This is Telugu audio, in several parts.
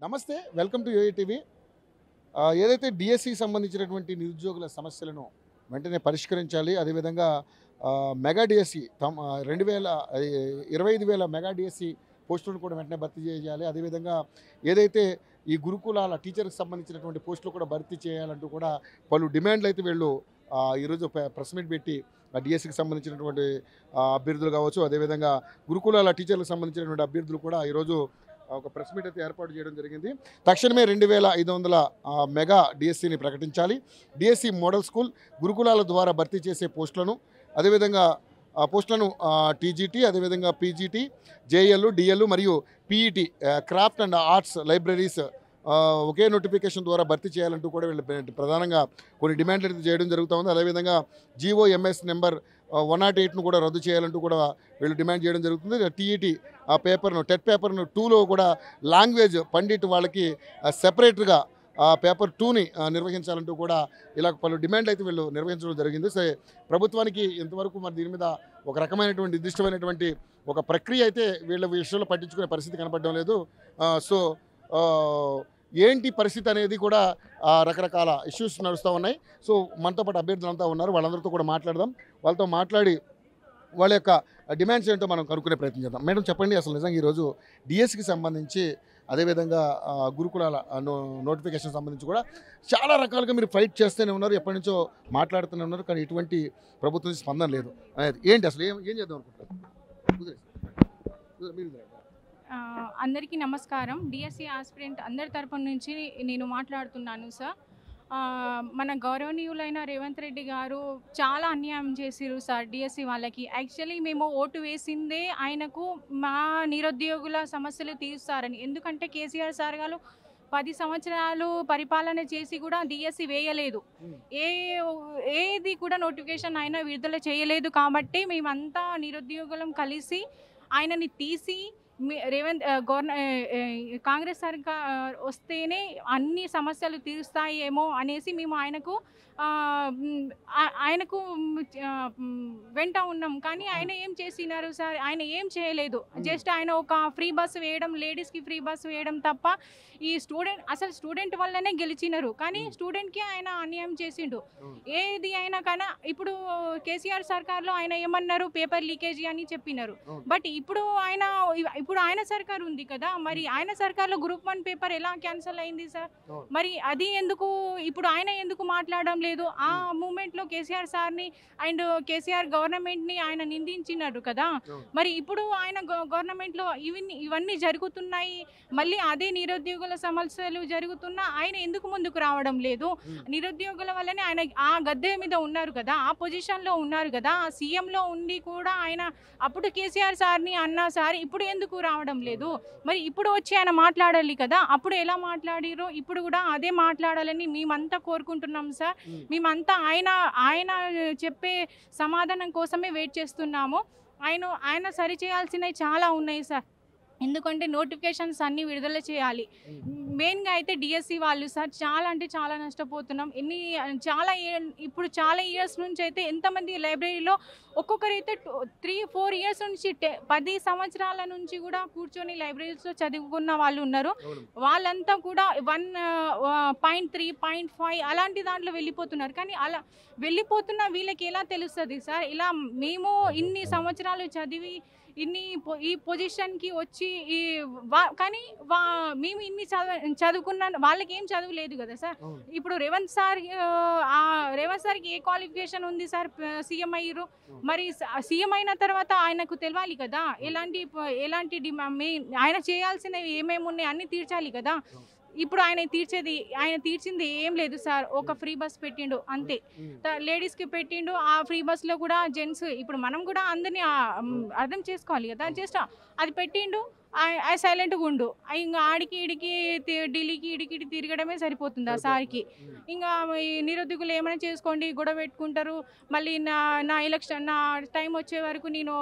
నమస్తే, వెల్కమ్ టు యూఏ టీవీ. ఏదైతే డిఎస్సికి సంబంధించినటువంటి నిరుద్యోగుల సమస్యలను వెంటనే పరిష్కరించాలి. అదేవిధంగా మెగా డిఎస్సి 25,000 మెగా డిఎస్సి పోస్టులను కూడా వెంటనే భర్తీ చేయాలి. అదేవిధంగా ఏదైతే ఈ గురుకులాల టీచర్కి సంబంధించినటువంటి పోస్టులు కూడా భర్తీ చేయాలంటూ కూడా పలు డిమాండ్లు అయితే వీళ్ళు ఈరోజు ప్రెస్ మీట్ పెట్టి డిఎస్సికి సంబంధించినటువంటి అభ్యర్థులు కావచ్చు, అదేవిధంగా గురుకులాల టీచర్లకు సంబంధించినటువంటి అభ్యర్థులు కూడా ఈరోజు ఒక ప్రెస్ మీట్ అయితే ఏర్పాటు చేయడం జరిగింది. తక్షణమే 2,500 మెగా డిఎస్సిని ప్రకటించాలి. డిఎస్సి మోడల్ స్కూల్ గురుకులాల ద్వారా భర్తీ చేసే పోస్టులను, అదేవిధంగా పోస్టులను టీజీటీ, అదేవిధంగా పీజీటీ, జేఎల్, డిఎల్ మరియు PET craft and arts libraries okay notification ద్వారా భర్తీ చేయాలంటూ కూడా వీళ్ళు ప్రధానంగా కొన్ని డిమాండ్లు అయితే చేయడం జరుగుతూ ఉంది. అదేవిధంగా జీఓఎంఎస్ నెంబర్ 108ను కూడా రద్దు చేయాలంటూ కూడా వీళ్ళు డిమాండ్ చేయడం జరుగుతుంది. టీఈటీ పేపర్ను, టెట్ పేపర్ను 2లో కూడా లాంగ్వేజ్ పండిట్ వాళ్ళకి సెపరేట్గా పేపర్ 2ని నిర్వహించాలంటూ కూడా ఇలా పలు డిమాండ్లు అయితే వీళ్ళు నిర్వహించడం జరిగింది. సో ప్రభుత్వానికి ఇంతవరకు మరి దీని మీద ఒక రకమైనటువంటి నిర్దిష్టమైనటువంటి ఒక ప్రక్రియ అయితే వీళ్ళ విషయంలో పట్టించుకునే పరిస్థితి కనపడడం లేదు. సో ఏంటి పరిస్థితి అనేది కూడా రకరకాల ఇష్యూస్ నడుస్తూ ఉన్నాయి. సో మనతో పాటు అభ్యర్థులంతా ఉన్నారు, వాళ్ళందరితో కూడా మాట్లాడదాం. వాళ్ళతో మాట్లాడి వాళ్ళ యొక్క డిమాండ్స్ ఏంటో మనం కనుక్కునే ప్రయత్నం చేద్దాం. మేడం చెప్పండి, అసలు నిజంగా ఈరోజు డిఎస్సికి సంబంధించి, అదేవిధంగా గురుకులాల నోటిఫికేషన్ సంబంధించి కూడా చాలా రకాలుగా మీరు ఫైట్ చేస్తూనే ఉన్నారు, ఎప్పటి నుంచో మాట్లాడుతూనే ఉన్నారు, కానీ ఎటువంటి ప్రభుత్వం నుంచి స్పందన లేదు. ఏంటి అసలు ఏం చేద్దాం అనుకుంటారు? అందరికీ నమస్కారం. డిఎస్సి ఆస్పిరెంట్ అందరి తరపు నుంచి నేను మాట్లాడుతున్నాను సార్. మన గౌరవనీయులైన రేవంత్ రెడ్డి గారు చాలా అన్యాయం చేసిరు సార్ డిఎస్సి వాళ్ళకి. యాక్చువల్లీ మేము ఓటు వేసిందే ఆయనకు మా నిరుద్యోగుల సమస్యలు తీరుస్తారని. ఎందుకంటే కేసీఆర్ సార్ గారు 10 సంవత్సరాలు పరిపాలన చేసి కూడా డిఎస్సి వేయలేదు, ఏది కూడా నోటిఫికేషన్ ఆయన విడుదల చేయలేదు. కాబట్టి మేమంతా నిరుద్యోగులం కలిసి ఆయనని తీసి కాంగ్రెస్ సర్కార్ వస్తేనే అన్ని సమస్యలు తీరుస్తాయేమో అనేసి మేము ఆయనకు వెంట ఉన్నాం. కానీ ఆయన ఏం చేసినారు సార్? ఆయన ఏం చేయలేదు. జస్ట్ ఆయన ఒక ఫ్రీ బస్ వేయడం, లేడీస్కి ఫ్రీ బస్ వేయడం తప్ప ఈ స్టూడెంట్ వల్లనే గెలిచినారు, కానీ స్టూడెంట్కి ఆయన అన్యాయం చేసిండు. ఏది అయినా కానీ ఇప్పుడు కేసీఆర్ సర్కార్లో ఆయన ఏమన్నారు? పేపర్ లీకేజీ అని చెప్పినారు. బట్ ఇప్పుడు ఆయన సర్కార్ ఉంది కదా, మరి ఆయన సర్కార్లో గ్రూప్ 1 పేపర్ ఎలా క్యాన్సిల్ అయింది సార్? మరి అది ఎందుకు ఇప్పుడు ఆయన ఎందుకు మాట్లాడడం లేదు? ఆ మూమెంట్లో కేసీఆర్ సార్ని అండ్ కేసీఆర్ గవర్నమెంట్ని ఆయన నిందించినారు కదా. మరి ఇప్పుడు ఆయన గవర్నమెంట్లో ఇవన్నీ జరుగుతున్నాయి, మళ్ళీ అదే నిరుద్యోగుల సమస్యలు జరుగుతున్నా ఆయన ఎందుకు ముందుకు రావడం లేదు? నిరుద్యోగుల వల్లనే ఆయన ఆ గద్దె మీద ఉన్నారు కదా, ఆ పొజిషన్లో ఉన్నారు కదా, ఆ సీఎంలో ఉండి కూడా ఆయన అప్పుడు కేసీఆర్ సార్ని అన్నా సార్ ఇప్పుడు ఎందుకు రావడం లేదు? మరి ఇప్పుడు వచ్చి ఆయన మాట్లాడాలి కదా, అప్పుడు ఎలా మాట్లాడిరో ఇప్పుడు కూడా అదే మాట్లాడాలని మేమంతా కోరుకుంటున్నాం సార్. మేమంతా ఆయన చెప్పే సమాధానం కోసమే వెయిట్ చేస్తున్నాము. ఆయన సరి చేయాల్సినవి చాలా ఉన్నాయి సార్. ఎందుకంటే నోటిఫికేషన్స్ అన్నీ విడుదల చేయాలి. మెయిన్గా అయితే డిఎస్సి వాళ్ళు సార్ చాలా అంటే చాలా నష్టపోతున్నాం. ఇప్పుడు చాలా ఇయర్స్ నుంచి అయితే ఎంతమంది లైబ్రరీలో ఒక్కొక్కరైతే 3-4 ఇయర్స్ నుంచి 10 సంవత్సరాల నుంచి కూడా కూర్చొని లైబ్రరీస్లో చదువుకున్న వాళ్ళు ఉన్నారు. వాళ్ళంతా కూడా 1.3, 0.5 అలాంటి దాంట్లో వెళ్ళిపోతున్నారు. కానీ అలా వెళ్ళిపోతున్న వీళ్ళకి ఎలా తెలుస్తుంది సార్? ఇలా మేము ఇన్ని సంవత్సరాలు చదివి ఈ పొజిషన్కి వచ్చి కానీ మేము ఇన్ని చదువుకున్న వాళ్ళకి ఏం చదువులేదు కదా సార్. ఇప్పుడు రేవంత్ సార్కి ఏ క్వాలిఫికేషన్ ఉంది సార్? సీఎం అయ్యారు, మరి సీఎం అయిన తర్వాత ఆయనకు తెలియాలి కదా ఎలాంటి ఆయన చేయాల్సినవి ఏమేమి ఉన్నాయి అన్నీ తీర్చాలి కదా. ఇప్పుడు ఆయన తీర్చింది ఏం లేదు సార్. ఒక ఫ్రీ బస్ పెట్టిండు అంతే, లేడీస్కి పెట్టిండు. ఆ ఫ్రీ బస్లో కూడా జెంట్స్, ఇప్పుడు మనం కూడా అందరినీ అర్థం చేసుకోవాలి కదా. జస్ట్ అది పెట్టిండు, సైలెంట్గా ఉండు. ఇంకా ఆడికి ఇడికి ఢిల్లీకి ఇడికి తిరగడమే సరిపోతుంది ఆ సార్కి. ఇంకా ఈ నిరుద్యోగులు ఏమైనా చేసుకోండి, గొడవ పెట్టుకుంటారు. మళ్ళీ నా ఎలక్షన్ నా టైం వచ్చే వరకు నేను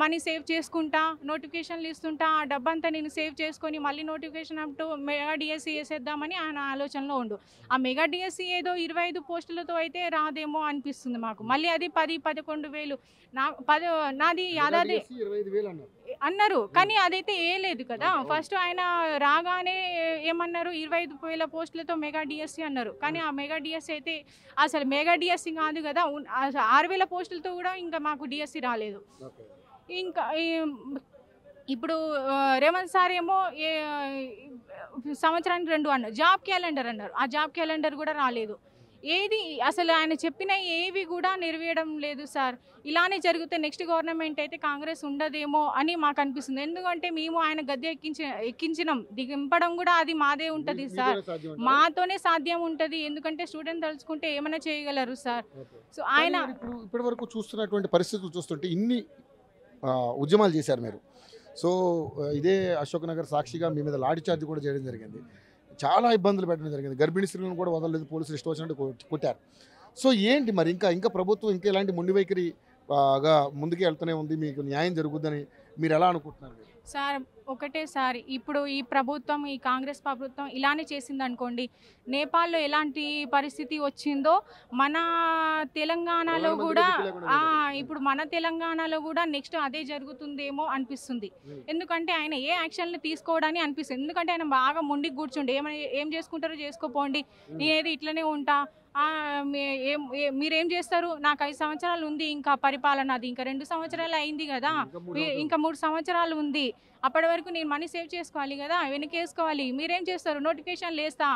మనీ సేవ్ చేసుకుంటా, నోటిఫికేషన్లు ఇస్తుంటా, ఆ డబ్బంతా నేను సేవ్ చేసుకొని మళ్ళీ notification up to mega DSC వేసేద్దామని ఆయన ఆలోచనలో ఉండు. ఆ మెగా డిఎస్సి ఏదో 25 పోస్టులతో అయితే రాదేమో అనిపిస్తుంది మాకు. మళ్ళీ అది 10-11 వేలు. నాది యాదాద్రి అన్నారు, కానీ అదైతే వేయలేదు కదా. ఫస్ట్ ఆయన రాగానే ఏమన్నారు, 25,000 పోస్టులతో మెగా డిఎస్సి అన్నారు. కానీ ఆ మెగా డిఎస్సి అయితే అసలు మెగా డిఎస్సి కాదు కదా, 6,000 పోస్టులతో కూడా ఇంకా మాకు డిఎస్సి రాలేదు. ఇంకా ఇప్పుడు రేవంత్ సార్ ఏమో సంవత్సరానికి 2 అన్నారు. జాబ్ క్యాలెండర్ అన్నారు, ఆ జాబ్ క్యాలెండర్ కూడా రాలేదు. ఏది అసలు ఆయన చెప్పిన ఏవి కూడా నెరవేయడం లేదు సార్. ఇలానే జరిగితే నెక్స్ట్ గవర్నమెంట్ అయితే కాంగ్రెస్ ఉండదేమో అని మాకు అనిపిస్తుంది. ఎందుకంటే మేము ఆయన గద్దె ఎక్కించినాం, దింపడం కూడా అది మాదే ఉంటుంది సార్, మాతోనే సాధ్యం ఉంటుంది. ఎందుకంటే స్టూడెంట్ తలుచుకుంటే ఏమైనా చేయగలరు సార్. సో ఆయన ఇప్పటి వరకు చూస్తున్నటువంటి పరిస్థితులు చూస్తుంటే ఇన్ని ఉద్యమాలు చేశారు మీరు. సో ఇదే అశోక్ నగర్ సాక్షిగా మీ మీద లాఠీ చార్జ్ కూడా చేయడం జరిగింది, చాలా ఇబ్బందులు పెట్టడం జరిగింది, గర్భిణీ స్త్రీలను కూడా వదలలేదు, పోలీసులు ఇష్టం వచ్చినట్టు కొట్టారు. సో ఏంటి మరి ఇంకా ప్రభుత్వం ఇంకా ఇలాంటి మొండి వైఖరిగా ముందుకు వెళ్తూనే ఉంది, మీకు న్యాయం జరుగుద్దని మీరు ఎలా అనుకుంటున్నారు? సార్ ఒకటే సార్, ఇప్పుడు ఈ ప్రభుత్వం, ఈ కాంగ్రెస్ ప్రభుత్వం ఇలానే చేసింది అనుకోండి, నేపాల్లో ఎలాంటి పరిస్థితి వచ్చిందో మన తెలంగాణలో కూడా ఇప్పుడు మన తెలంగాణలో కూడా నెక్స్ట్ అదే జరుగుతుందేమో అనిపిస్తుంది. ఎందుకంటే ఆయన ఏ యాక్షన్లు తీసుకోవడానికి అనిపిస్తుంది. ఎందుకంటే ఆయన బాగా మొండికి కూర్చుండి ఏం చేసుకుంటారో చేసుకోపోండి, నేనేది ఇట్లనే ఉంటా, మీరేం చేస్తారు, నాకు 5 సంవత్సరాలు ఉంది ఇంకా పరిపాలన, అది ఇంకా 2 సంవత్సరాలు అయింది కదా, ఇంకా 3 సంవత్సరాలు ఉంది, అప్పటి వరకు నేను మనీ సేవ్ చేసుకోవాలి కదా, వెనకేసుకోవాలి. మీరేం చేస్తారు, నోటిఫికేషన్లు వేస్తా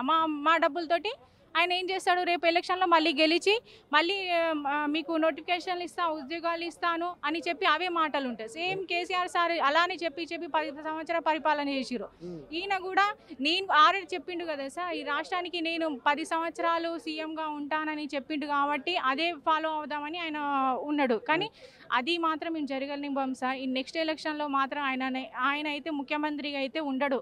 మా డబ్బులతోటి. ఆయన ఏం చేస్తాడు, రేపు ఎలక్షన్లో మళ్ళీ గెలిచి మళ్ళీ మీకు నోటిఫికేషన్లు ఇస్తా, ఉద్యోగాలు ఇస్తాను అని చెప్పి అవే మాటలు ఉంటాయి. సేమ్ కేసీఆర్ సార్ అలానే చెప్పి 10 సంవత్సరాల పరిపాలన చేసిరు. ఈయన కూడా నేను ఆల్రెడీ చెప్పిండు కదా సార్, ఈ రాష్ట్రానికి నేను 10 సంవత్సరాలు సీఎంగా ఉంటానని చెప్పిండు కాబట్టి అదే ఫాలో అవుదామని ఆయన ఉన్నాడు. కానీ అది మాత్రం మేము జరగనివ్వం సార్. ఈ నెక్స్ట్ ఎలక్షన్లో మాత్రం ఆయన అయితే ముఖ్యమంత్రిగా అయితే ఉండడు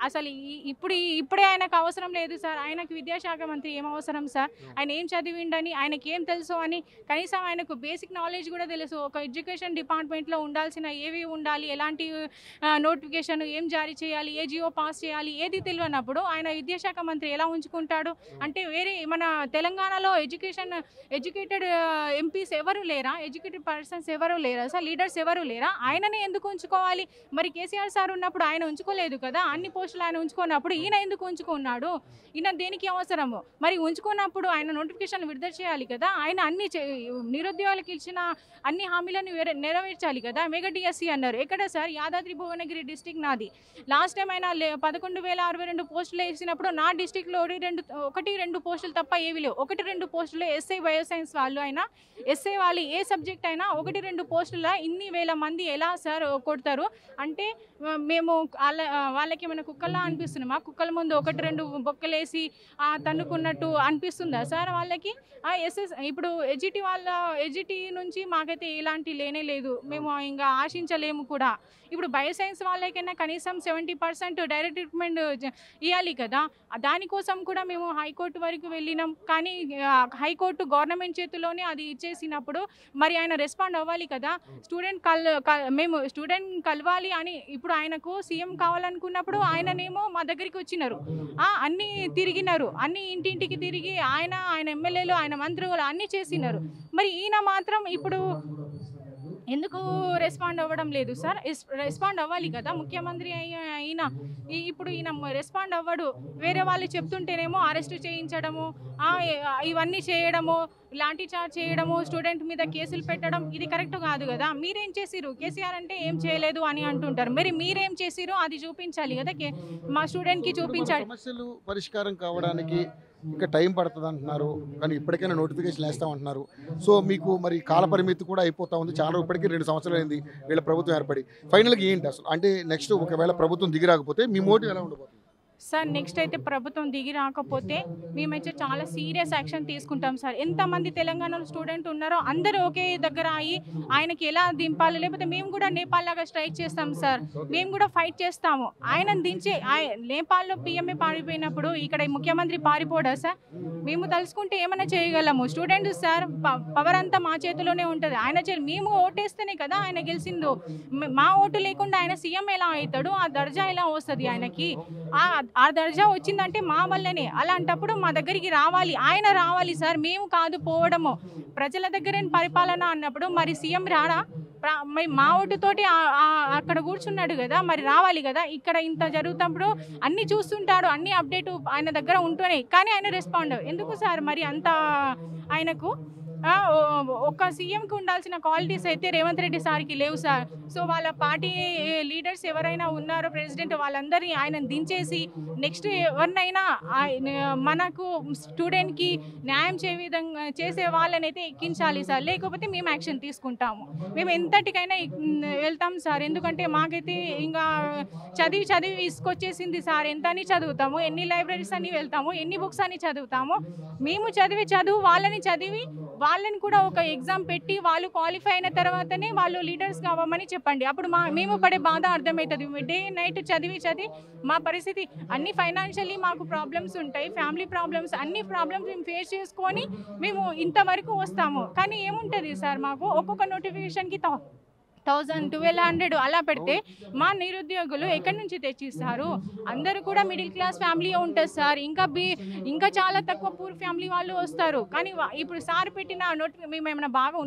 అసలు. ఇప్పుడే ఆయనకు అవసరం లేదు సార్. ఆయనకు విద్యాశాఖ మంత్రి ఏం అవసరం సార్? ఆయన ఏం చదివిండని, ఆయనకి ఏం తెలుసు అని కనీసం ఆయనకు బేసిక్ నాలెడ్జ్ కూడా తెలుసు. ఒక ఎడ్యుకేషన్ డిపార్ట్మెంట్లో ఉండాల్సిన ఏవి ఉండాలి, ఎలాంటి నోటిఫికేషన్ ఏం జారీ చేయాలి, ఏ జియో పాస్ చేయాలి, ఏది తెలియనప్పుడు ఆయన విద్యాశాఖ మంత్రి ఎలా ఉంచుకుంటాడు? అంటే వేరే మన తెలంగాణలో ఎడ్యుకేటెడ్ ఎంపీస్ ఎవరు లేరా, ఎడ్యుకేటెడ్ పర్సన్స్ ఎవరు లేరా సార్, లీడర్స్ ఎవరు లేరా? ఆయననే ఎందుకు ఉంచుకోవాలి? మరి కేసీఆర్ సార్ ఉన్నప్పుడు ఆయన ఉంచుకోలేదు కదా, అన్ని పోస్టులు ఆయన ఉంచుకున్నప్పుడు ఈయన ఎందుకు ఉంచుకున్నాడు? ఈయన దేనికి అవసరము? మరి ఉంచుకున్నప్పుడు ఆయన నోటిఫికేషన్లు విడుదల చేయాలి కదా, ఆయన అన్ని నిరుద్యోగులకు ఇచ్చిన అన్ని హామీలను నెరవేర్చాలి కదా. మెగా డిఎస్సి అన్నారు, ఎక్కడ సార్? యాదాద్రి భువనగిరి డిస్టిక్ నాది. లాస్ట్ టైం ఆయన 11,062 పోస్టులు వేసినప్పుడు నా డిస్టిక్లో 1-2 పోస్టులు తప్ప ఏవి లేవు. 1-2 పోస్టులు ఎస్ఐ బయోసైన్స్ వాళ్ళు అయినా, ఎస్ఐ వాళ్ళు ఏ సబ్జెక్ట్ అయినా 1-2 పోస్టుల ఇన్ని వేల మంది ఎలా సార్ కొడతారు? అంటే మేము వాళ్ళకి ఏమైనా కుక్కల్లా అనిపిస్తున్నామా? కుక్కల ముందు 1-2 బొక్కలేసి తన్నుకున్నట్టు అనిపిస్తుందా సార్ వాళ్ళకి? ఇప్పుడు ఎజిటి నుంచి మాకైతే ఎలాంటి లేనే లేదు, మేము ఇంకా ఆశించలేము కూడా. ఇప్పుడు బయోసైన్స్ వాళ్ళకైనా కనీసం 70% డైరెక్ట్ ట్రీట్మెంట్ ఇవ్వాలి కదా, దానికోసం కూడా మేము హైకోర్టు వరకు వెళ్ళినాం. కానీ హైకోర్టు గవర్నమెంట్ చేతిలోనే అది ఇచ్చేసినప్పుడు మరి ఆయన రెస్పాండ్ అవ్వాలి కదా. మేము స్టూడెంట్ కలవాలి అని ఇప్పుడు ఆయనకు సీఎం కావాలనుకున్నప్పుడు ఆయననేమో మా దగ్గరికి వచ్చినారు, అన్నీ తిరిగినారు, అన్ని ఇంటింటికి తిరిగి ఆయన ఎమ్మెల్యేలు, ఆయన మంత్రులు అన్నీ చేసినారు. మరి ఈయన మాత్రం ఇప్పుడు ఎందుకు రెస్పాండ్ అవ్వడం లేదు సార్? రెస్పాండ్ అవ్వాలి కదా ముఖ్యమంత్రి అయినా. ఇప్పుడు ఈయన రెస్పాండ్ అవ్వడు. వేరే వాళ్ళు చెప్తుంటేనేమో అరెస్ట్ చేయించడము, ఇవన్నీ చేయడము, లాఠీ చార్జ్ చేయడము, స్టూడెంట్ మీద కేసులు పెట్టడం, ఇది కరెక్ట్ కాదు కదా. మీరేం చేసిరు? కేసీఆర్ అంటే ఏం చేయలేదు అని అంటుంటారు, మరి మీరేం చేసిరు అది చూపించాలి కదా, మా స్టూడెంట్కి చూపించాలి. సమస్యలు పరిష్కారం కావడానికి ఇంకా టైం పడుతుంది అంటున్నారు, కానీ ఇప్పటికైనా నోటిఫికేషన్ వేస్తామంటున్నారు. సో మీకు మరి కాల పరిమితి కూడా అయిపోతా ఉంది, చాలా ఇప్పటికీ 2 సంవత్సరాలు అయింది వీళ్ళ ప్రభుత్వం ఏర్పడి. ఫైనల్గా ఏంటి అసలు? అంటే నెక్స్ట్ ఒకవేళ ప్రభుత్వం దిగి రాకపోతే మీ మోటివ్ ఎలా ఉండబోతుంది సార్? నెక్స్ట్ అయితే ప్రభుత్వం దిగి రాకపోతే మేమైతే చాలా సీరియస్ యాక్షన్ తీసుకుంటాం సార్. ఎంతమంది తెలంగాణలో స్టూడెంట్ ఉన్నారో అందరూ ఒకే దగ్గర అయ్యి ఆయనకి ఎలా దింపాలి, లేకపోతే మేము కూడా నేపాల్ లాగా స్ట్రైక్ చేస్తాం సార్, మేము కూడా ఫైట్ చేస్తాము. ఆయనను దించే నేపాల్లో పిఎంఏ పారిపోయినప్పుడు ఇక్కడ ముఖ్యమంత్రి పారిపోడా సార్? మేము తలుచుకుంటే ఏమైనా చేయగలము. స్టూడెంట్ సార్, పవర్ అంతా మా చేతిలోనే ఉంటుంది. మేము ఓటేస్తేనే కదా ఆయన గెలిచిందో. మా ఓటు లేకుండా ఆయన సీఎం ఎలా అవుతాడు? ఆ దర్జా ఎలా వస్తుంది ఆయనకి? ఆ ఆ దర్జా వచ్చిందంటే మా వల్లనే. అలాంటప్పుడు మా దగ్గరికి రావాలి, ఆయన రావాలి సార్, మేము కాదు పోవడము. ప్రజల దగ్గర పరిపాలన అన్నప్పుడు మరి సీఎం రాడా? మరి మా ఓటుతోటి అక్కడ కూర్చున్నాడు కదా, మరి రావాలి కదా. ఇక్కడ ఇంత జరుగుతున్నప్పుడు అన్నీ చూస్తుంటాడు, అన్ని అప్డేట్ ఆయన దగ్గర ఉంటూనే, కానీ ఆయన రెస్పాండ్ ఎందుకు సార్? మరి అంత ఆయనకు ఒక సీఎంకి ఉండాల్సిన క్వాలిటీస్ అయితే రేవంత్ రెడ్డి సార్కి లేవు సార్. సో వాళ్ళ పార్టీ లీడర్స్ ఎవరైనా ఉన్నారో ప్రెసిడెంట్, వాళ్ళందరినీ ఆయన దించేసి నెక్స్ట్ ఎవరినైనా మనకు స్టూడెంట్కి న్యాయం చేసే వాళ్ళనైతే ఎక్కించాలి సార్. లేకపోతే మేము యాక్షన్ తీసుకుంటాము, మేము ఎంతటికైనా వెళ్తాం సార్. ఎందుకంటే మాకైతే ఇంకా చదివి ఇసుకొచ్చేసింది సార్. ఎంత అని చదువుతాము, ఎన్ని లైబ్రరీస్ అని వెళ్తాము, ఎన్ని బుక్స్ అని చదువుతాము. మేము చదువు వాళ్ళని కూడా ఒక ఎగ్జామ్ పెట్టి వాళ్ళు క్వాలిఫై అయిన తర్వాతనే వాళ్ళు లీడర్స్ కావమని చెప్పండి. అప్పుడు మేము పడే బాధ అర్థమవుతుంది. డే నైట్ చదివి మా పరిస్థితి అన్ని ఫైనాన్షియల్లీ మాకు ప్రాబ్లమ్స్ ఉంటాయి, ఫ్యామిలీ ప్రాబ్లమ్స్, అన్ని ప్రాబ్లమ్స్ మేము ఫేస్ చేసుకొని మేము ఇంతవరకు వస్తాము. కానీ ఏముంటుంది సార్, మాకు ఒక్కొక్క నోటిఫికేషన్కి 1000, 1200 అలా పెడితే మా నిరుద్యోగులు ఎక్కడి నుంచి తెచ్చిస్తారు? అందరూ కూడా మిడిల్ క్లాస్ ఫ్యామిలీ ఉంటుంది సార్. ఇంకా చాలా తక్కువ పూర్ ఫ్యామిలీ వాళ్ళు వస్తారు. కానీ ఇప్పుడు సార్ పెట్టిన మేము ఏమైనా బాగా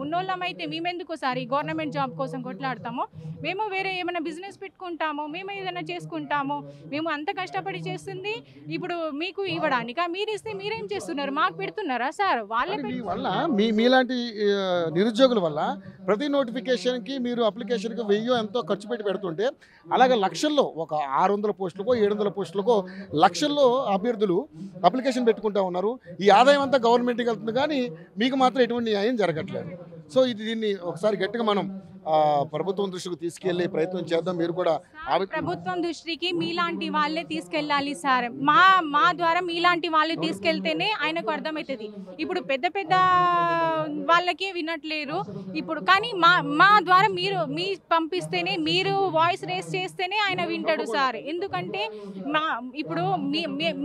ఉన్నోళ్ళమైతే మేమెందుకు సార్ ఈ గవర్నమెంట్ జాబ్ కోసం కొట్లాడతాము? మేము వేరే ఏమైనా బిజినెస్ పెట్టుకుంటాము, మేము ఏదైనా చేసుకుంటాము. మేము అంత కష్టపడి చేస్తుంది ఇప్పుడు మీకు ఇవ్వడానిక? మీరు ఇస్తే మీరేం చేస్తున్నారు? మాకు పెడుతున్నారా సార్? వాళ్ళే వల్ల మీలాంటి నిరుద్యోగుల వల్ల ప్రతి నోటిఫికేషన్కి మీరు అప్లికేషన్కి 1000 ఎంతో ఖర్చు పెడుతుంటే, అలాగే లక్షల్లో ఒక 600 పోస్టులకో 700 పోస్టులకో లక్షల్లో అభ్యర్థులు అప్లికేషన్ పెట్టుకుంటా ఉన్నారు. ఈ ఆదాయం అంతా గవర్నమెంట్కి వెళ్తుంది, కానీ మీకు మాత్రం ఎటువంటి న్యాయం జరగట్లేదు. సో దీన్ని ఒకసారి గట్టిగా మనం ప్రభుత్వం దృష్టికి తీసుకెళ్లే ప్రయత్నం చేద్దాం. మీరు కూడా ప్రభుత్వం దృష్టికి మీలాంటి వాళ్ళే తీసుకెళ్ళాలి సార్. మా ద్వారా మీలాంటి వాళ్ళు తీసుకెళ్తేనే ఆయనకు అర్థమవుతుంది. ఇప్పుడు పెద్ద వాళ్ళకే వినట్లేరు ఇప్పుడు, కానీ మా ద్వారా మీ పంపిస్తేనే, మీరు వాయిస్ రేస్ చేస్తేనే ఆయన వింటాడు సార్. ఎందుకంటే ఇప్పుడు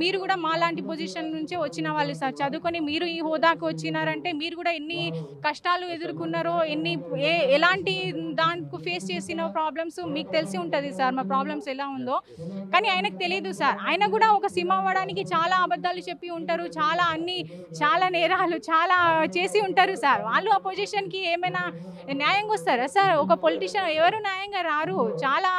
మీరు కూడా మాలాంటి పొజిషన్ నుంచే వచ్చిన వాళ్ళు సార్. చదువుకొని మీరు ఈ హోదాకు వచ్చినారంటే మీరు కూడా ఎన్ని కష్టాలు ఎదుర్కొన్నారో, ఎలాంటి దానికి ఫేస్ చేసిన ప్రాబ్లమ్స్ మీకు తెలిసి ఉంటుంది సార్. మా ప్రాబ్లమ్స్ ఎలా ఉందో కానీ ఆయనకు తెలియదు సార్. ఆయన కూడా ఒక సినిమా అవ్వడానికి చాలా అబద్ధాలు చెప్పి ఉంటారు, చాలా నేరాలు చాలా చేసి ఉంటారు సార్. వాళ్ళు ఆ పొజిషన్కి ఏమైనా న్యాయంగా వస్తారా సార్? ఒక పొలిటీషియన్ ఎవరు న్యాయంగా రారు. చాలా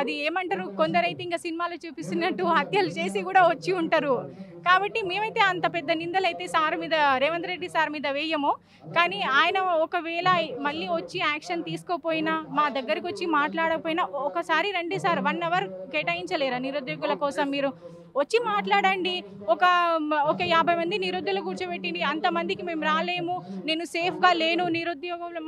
అది ఏమంటారు, కొందరైతే ఇంకా సినిమాలో చూపిస్తున్నట్టు హత్యలు చేసి కూడా వచ్చి ఉంటారు. కాబట్టి మేమైతే అంత పెద్ద నిందలు అయితే సార్ మీద, రేవంత్ రెడ్డి సార్ మీద వేయము. కానీ ఆయన ఒకవేళ మళ్ళీ వచ్చి యాక్షన్ తీసుకోపోయినా, మా దగ్గరకు వచ్చి మాట్లాడకపోయినా, ఒకసారి రండి సార్, 1 అవర్ కేటాయించలేరా నిరుద్యోగుల కోసం? మీరు వచ్చి మాట్లాడండి. ఒక 50 మంది నిరుద్యోగులు కూర్చోబెట్టింది, అంతమందికి మేము రాలేము, నేను సేఫ్గా లేను నిరుద్యోగుల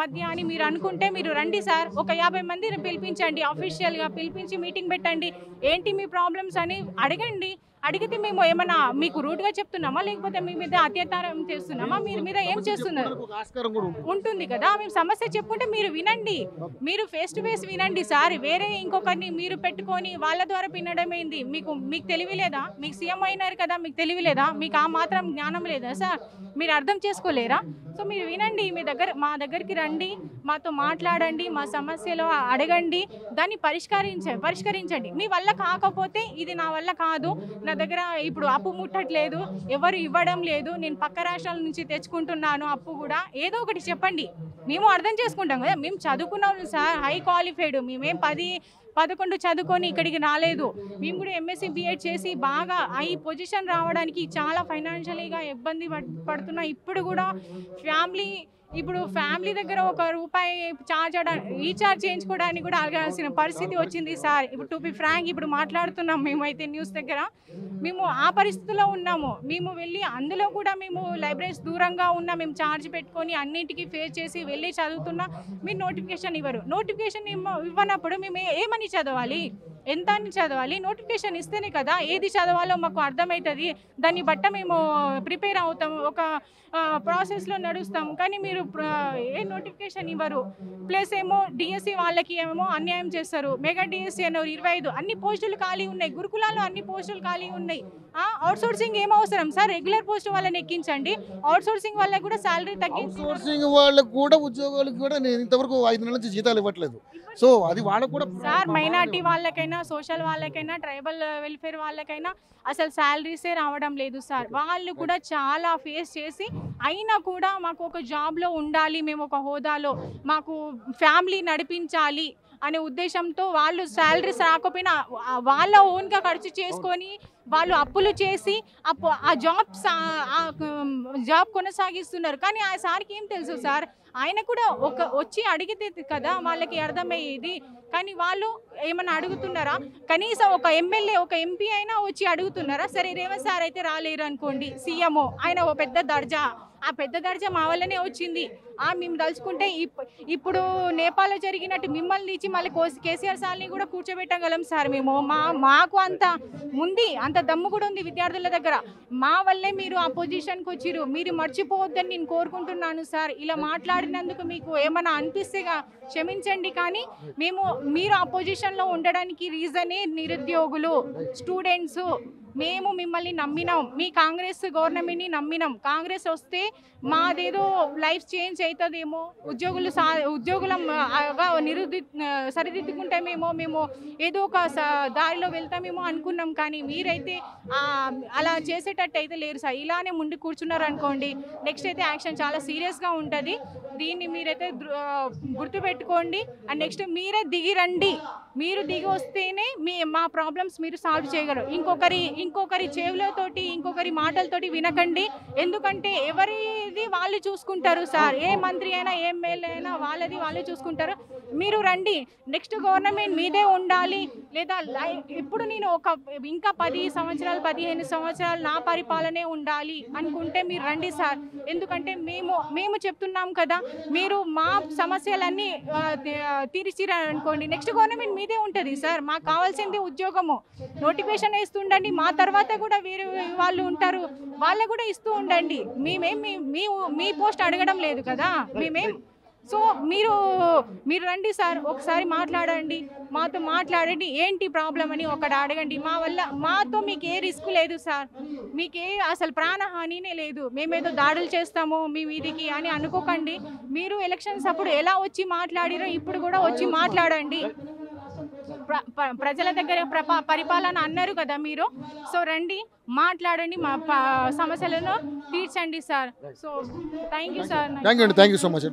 మధ్య అని మీరు అనుకుంటే మీరు రండి సార్. ఒక 50 మందిని పిలిపించండి, అఫీషియల్గా పిలిపించి మీటింగ్ పెట్టండి. ఏంటి మీ ప్రాబ్లమ్స్ అని అడగండి. అడిగితే మేము ఏమన్నా మీకు రూట్గా చెప్తున్నామా, లేకపోతే మీ మీద అత్యాచారం చేస్తున్నామా, మీరు మీద ఏం చేస్తున్నారు ఉంటుంది కదా. మేము సమస్య చెప్పుకుంటే మీరు వినండి, మీరు ఫేస్ టు ఫేస్ వినండి సార్. వేరే ఇంకొకరిని మీరు పెట్టుకొని వాళ్ళ ద్వారా వినడం ఏంది? మీకు తెలివిలేదా? మీకు సీఎం అయినారు కదా, మీకు తెలివిలేదా? మీకు ఆ మాత్రం జ్ఞానం లేదా సార్? మీరు అర్థం చేసుకోలేరా? సో మీరు వినండి, మా దగ్గరికి రండి, మాతో మాట్లాడండి, మా సమస్యలో అడగండి, దాన్ని పరిష్కరించండి. మీ వల్ల కాకపోతే ఇది నా వల్ల కాదు, నా దగ్గర ఇప్పుడు అప్పు ముట్టట్లేదు, ఎవరు ఇవ్వడం లేదు, నేను పక్క రాష్ట్రాల నుంచి తెచ్చుకుంటున్నాను అప్పు కూడా, ఏదో ఒకటి చెప్పండి. మేము అర్థం చేసుకుంటాం కదా, మేము చదువుకున్నాం సార్, హై క్వాలిఫైడ్. మేమేం 10-11 చదువుకొని ఇక్కడికి రాలేదు. మేము కూడా ఎంఎస్సీ బిఎడ్ చేసి బాగా ఈ పొజిషన్ రావడానికి చాలా ఫైనాన్షియలీగా ఇబ్బంది పడుతున్నా. ఇప్పుడు కూడా ఫ్యామిలీ దగ్గర ₹1 రీఛార్జ్ చేయించుకోవడానికి కూడా అడగాల్సిన పరిస్థితి వచ్చింది సార్. ఇప్పుడు టు బి ఫ్రాంక్ ఇప్పుడు మాట్లాడుతున్నాం మేమైతే న్యూస్ దగ్గర, మేము ఆ పరిస్థితిలో ఉన్నాము. మేము వెళ్ళి అందులో కూడా మేము లైబ్రరీస్ దూరంగా ఉన్నా, మేము ఛార్జ్ పెట్టుకొని అన్నింటికి ఫేస్ చేసి వెళ్ళి చదువుతున్నా. మీరు నోటిఫికేషన్ ఇవ్వరు. నోటిఫికేషన్ ఇవ్వనప్పుడు మేము ఏమని చదవాలి, ఎంత అని చదవాలి? నోటిఫికేషన్ ఇస్తేనే కదా ఏది చదవాలో మాకు అర్థమవుతుంది, దాన్ని బట్ట మేము ప్రిపేర్ అవుతాము, ఒక ప్రాసెస్లో నడుస్తాము. కానీ మీరు ఏ నోటిఫికేషన్ ఇవ్వరు. ప్లస్ ఏమో డిఎస్సి వాళ్ళకి ఏమో అన్యాయం చేస్తారు. మెగా డిఎస్సి అన్నారు 25, అన్ని పోస్టులు ఖాళీ ఉన్నాయి. గురుకులాల్లో అన్ని పోస్టులు ఖాళీ ఉన్నాయి. అవుట్సోర్సింగ్ ఏం అవసరం సార్? రెగ్యులర్ పోస్ట్ వాళ్ళని ఎక్కించండి, అవుట్సోర్సింగ్ వాళ్ళకి కూడా శాలరీ తగ్గించి, అవుట్సోర్సింగ్ వాళ్ళకి కూడా ఉద్యోగాలకు కూడా నేను ఇంతవరకు 5 నెలల నుంచి జీతాలు ఇవ్వట్లేదు. సో అది వాళ్ళకు కూడా సార్ మైనార్టీ వాళ్ళకైనా సోషల్ వాళ్ళకైనా ట్రైబల్ వెల్ఫేర్ వాళ్ళకైనా అసలు శాలరీసే రావడం లేదు సార్. వాళ్ళు కూడా చాలా ఫేస్ చేసి అయినా కూడా మాకు ఒక జాబ్లో ఉండాలి, మేము ఒక హోదాలో మాకు ఫ్యామిలీ నడిపించాలి అనే ఉద్దేశంతో వాళ్ళు శాలరీస్ రాకపోయినా వాళ్ళ ఓన్గా ఖర్చు చేసుకొని వాళ్ళు అప్పులు చేసి ఆ జాబ్ కొనసాగిస్తున్నారు. కానీ ఆ సార్కి ఏం తెలుసు సార్, ఆయన కూడా వచ్చి అడిగితే కదా వాళ్ళకి అర్థమయ్యేది. కానీ వాళ్ళు ఏమన్నా అడుగుతున్నారా? కనీసం ఒక ఎమ్మెల్యే ఒక ఎంపీ అయినా వచ్చి అడుగుతున్నారా? సరే రేవంత్ సార్ అయితే రాలేరు అనుకోండి, సీఎంఓ ఆయన ఓ పెద్ద దర్జా, ఆ పెద్ద దర్జా మా వల్లనే వచ్చింది. మేము తలుచుకుంటే ఇప్పుడు నేపాల్లో జరిగినట్టు మిమ్మల్ని ఇచ్చి మళ్ళీ కేసీఆర్ సార్ని కూడా కూర్చోబెట్టగలం సార్. మేము మాకు అంత అంత దమ్ము కూడా ఉంది విద్యార్థుల దగ్గర. మా వల్లే మీరు ఆ పొజిషన్కి వచ్చిరు, మీరు మర్చిపోవద్దని నేను కోరుకుంటున్నాను సార్. ఇలా మాట్లాడినందుకు మీకు ఏమైనా అనిపిస్తే క్షమించండి. కానీ మీరు ఆ పొజిషన్లో ఉండడానికి రీజనే నిరుద్యోగులు, స్టూడెంట్స్. మేము మిమ్మల్ని నమ్మినాం, మీ కాంగ్రెస్ గవర్నమెంట్ని నమ్మినాం. కాంగ్రెస్ వస్తే మాదేదో లైఫ్ చేంజ్ అవుతుందేమో, ఉద్యోగులంగా సరిదిద్దుకుంటామేమో, మేము ఏదో ఒక దారిలో వెళ్తామేమో అనుకున్నాం. కానీ మీరైతే అలా చేసేటట్టు అయితే లేరు సార్. ఇలానే ముందు కూర్చున్నారు అనుకోండి, నెక్స్ట్ అయితే యాక్షన్ చాలా సీరియస్గా ఉంటుంది. దీన్ని మీరైతే గుర్తుపెట్టుకోండి. అండ్ నెక్స్ట్ మీరే దిగి రండి. మీరు దిగి వస్తేనే మా ప్రాబ్లమ్స్ మీరు సాల్వ్ చేయగలరు. ఇంకొకరి చెవులతోటి ఇంకొకరి మాటలతోటి వినకండి. ఎందుకంటే ఎవరిది వాళ్ళు చూసుకుంటారు సార్. ఏ మంత్రి అయినా ఏ ఎమ్మెల్యే అయినా వాళ్ళది వాళ్ళే చూసుకుంటారు. మీరు రండి, నెక్స్ట్ గవర్నమెంట్ మీదే ఉండాలి. లేదా ఇప్పుడు నేను ఇంకా 10 సంవత్సరాలు 15 సంవత్సరాలు నా పరిపాలనే ఉండాలి అనుకుంటే మీరు రండి సార్. ఎందుకంటే మేము చెప్తున్నాం కదా, మీరు మా సమస్యలన్నీ తీర్చిరనుకోండి, నెక్స్ట్ గవర్నమెంట్ మీదే ఉంటుంది సార్. మాకు కావాల్సింది ఉద్యోగము. నోటిఫికేషన్ వేస్తుండండి, మా తర్వాత కూడా వేరే వాళ్ళు ఉంటారు, వాళ్ళకు కూడా ఇస్తూ ఉండండి. మీ పోస్ట్ అడగడం లేదు కదా మేమేం. సో మీరు రండి సార్, ఒకసారి మాట్లాడండి, మాతో మాట్లాడండి. ఏంటి ప్రాబ్లం అని ఒకటి అడగండి. మాతో మీకు ఏ రిస్క్ లేదు సార్, మీకే అసలు ప్రాణహానినే లేదు. మేమేదో దాడులు చేస్తాము మీ వీధికి అని అనుకోకండి. మీరు ఎలక్షన్స్ అప్పుడు ఎలా వచ్చి మాట్లాడిరో ఇప్పుడు కూడా వచ్చి మాట్లాడండి. ప్రజల దగ్గర పరిపాలన అన్నారు కదా మీరు. సో రండి, మాట్లాడండి, మా సమస్యలను తీర్చండి sir. So thank you sir. Thank you so much.